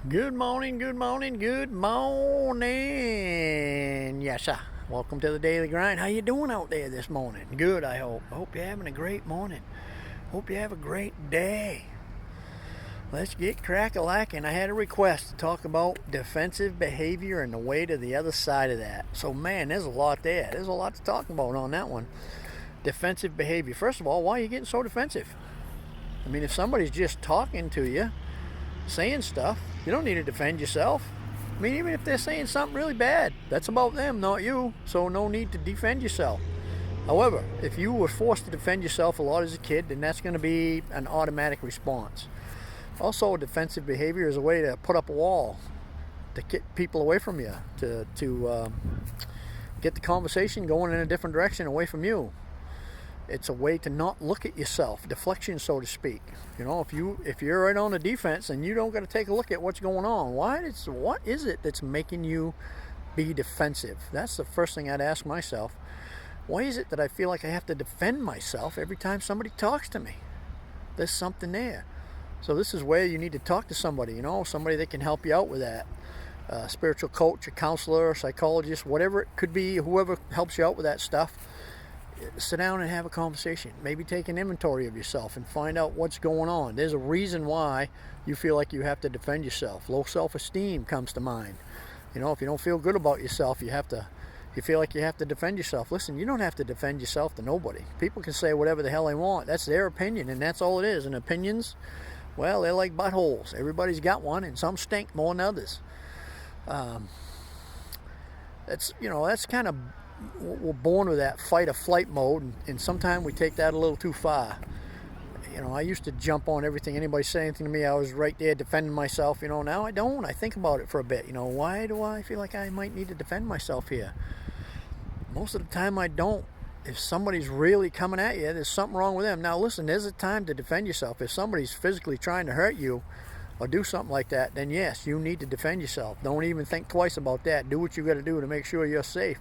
Good morning, good morning, good morning. Yes, sir. Welcome to the Daily Grind. How you doing out there this morning? Good, I hope. Hope you're having a great morning. Hope you have a great day. Let's get crack-a-lacking. I had a request to talk about defensive behavior and the way to the other side of that. So, man, there's a lot there. There's a lot to talk about on that one. Defensive behavior. First of all, why are you getting so defensive? I mean, if somebody's just talking to you, saying stuff, you don't need to defend yourself. I mean, even if they're saying something really bad, that's about them, not you. So no need to defend yourself. However, if you were forced to defend yourself a lot as a kid, then that's going to be an automatic response. Also, defensive behavior is a way to put up a wall to get people away from you, to get the conversation going in a different direction away from you. It's a way to not look at yourself, deflection, so to speak. You know, if you're right on the defense and you don't got to take a look at what's going on, what is it that's making you be defensive? That's the first thing I'd ask myself. Why is it that I feel like I have to defend myself every time somebody talks to me? There's something there. So this is where you need to talk to somebody, somebody that can help you out with that. A spiritual coach, a counselor, a psychologist, whatever it could be, whoever helps you out with that stuff. Sit down and have a conversation. Maybe take an inventory of yourself and find out what's going on. There's a reason why you feel like you have to defend yourself. Low self-esteem comes to mind. If you don't feel good about yourself, you feel like you have to defend yourself. Listen, you don't have to defend yourself to nobody. People can say whatever the hell they want. That's their opinion, and that's all it is. And opinions, well, they're like buttholes. Everybody's got one, and some stink more than others. That's kind of, we're born with that fight or flight mode, and sometimes we take that a little too far. I used to jump on everything anybody said anything to me. I was right there defending myself. Now I don't. I think about it for a bit. Why do I feel like I might need to defend myself here? Most of the time I don't. If somebody's really coming at you, there's something wrong with them. Now listen, there's a time to defend yourself. If somebody's physically trying to hurt you or do something like that, then yes, you need to defend yourself. Don't even think twice about that. Do what you got to do to make sure you're safe.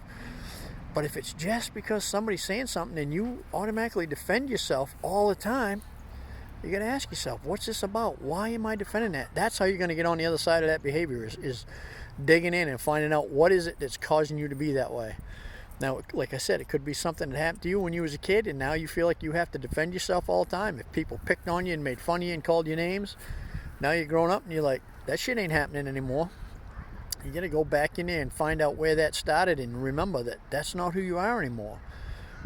But if it's just because somebody's saying something and you automatically defend yourself all the time, you got to ask yourself, what's this about? Why am I defending that? That's how you're going to get on the other side of that behavior, is digging in and finding out what is it that's causing you to be that way. Now, like I said, it could be something that happened to you when you was a kid, and now you feel like you have to defend yourself all the time. If people picked on you and made fun of you and called you names, now you're grown up and you're like, that shit ain't happening anymore. You got to go back in there and find out where that started and remember that that's not who you are anymore.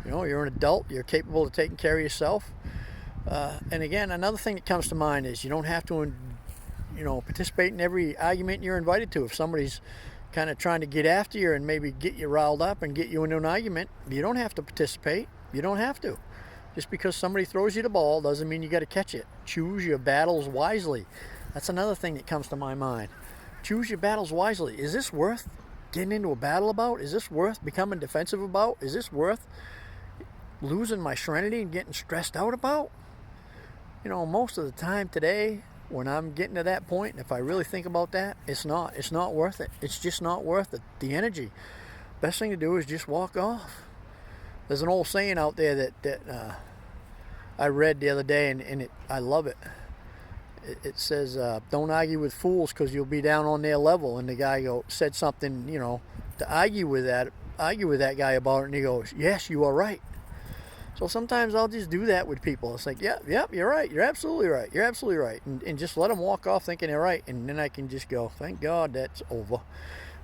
You're an adult. You're capable of taking care of yourself. And again, another thing that comes to mind is you don't have to, participate in every argument you're invited to. If somebody's kind of trying to get after you and maybe get you riled up and get you into an argument, you don't have to participate. You don't have to. Just because somebody throws you the ball doesn't mean you got to catch it. Choose your battles wisely. That's another thing that comes to my mind. Choose your battles wisely. Is this worth getting into a battle about? Is this worth becoming defensive about? Is this worth losing my serenity and getting stressed out about? Most of the time today, when I'm getting to that point, if I really think about that, it's not worth it. It's just not worth it. The energy. Best thing to do is just walk off. There's an old saying out there that I read the other day, and I love it. It says, don't argue with fools because you'll be down on their level. And the guy said something, to argue with that guy about it. And he goes, yes, you are right. So sometimes I'll just do that with people. It's like, yep, you're right. You're absolutely right. You're absolutely right. And just let them walk off thinking they're right. And then I can just go, thank God that's over.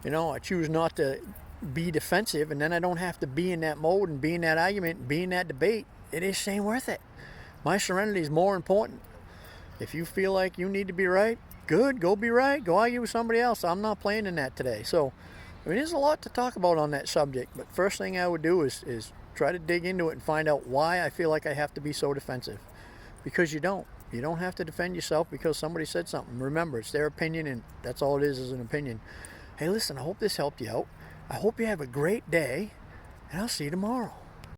I choose not to be defensive. And then I don't have to be in that mode and be in that argument and be in that debate. It just ain't worth it. My serenity is more important. If you feel like you need to be right, good, go be right. Go argue with somebody else. I'm not playing in that today. So, there's a lot to talk about on that subject. But first thing I would do is try to dig into it and find out why I feel like I have to be so defensive. Because you don't. You don't have to defend yourself because somebody said something. Remember, it's their opinion, and that's all it is an opinion. Hey, listen, I hope this helped you out. I hope you have a great day, and I'll see you tomorrow.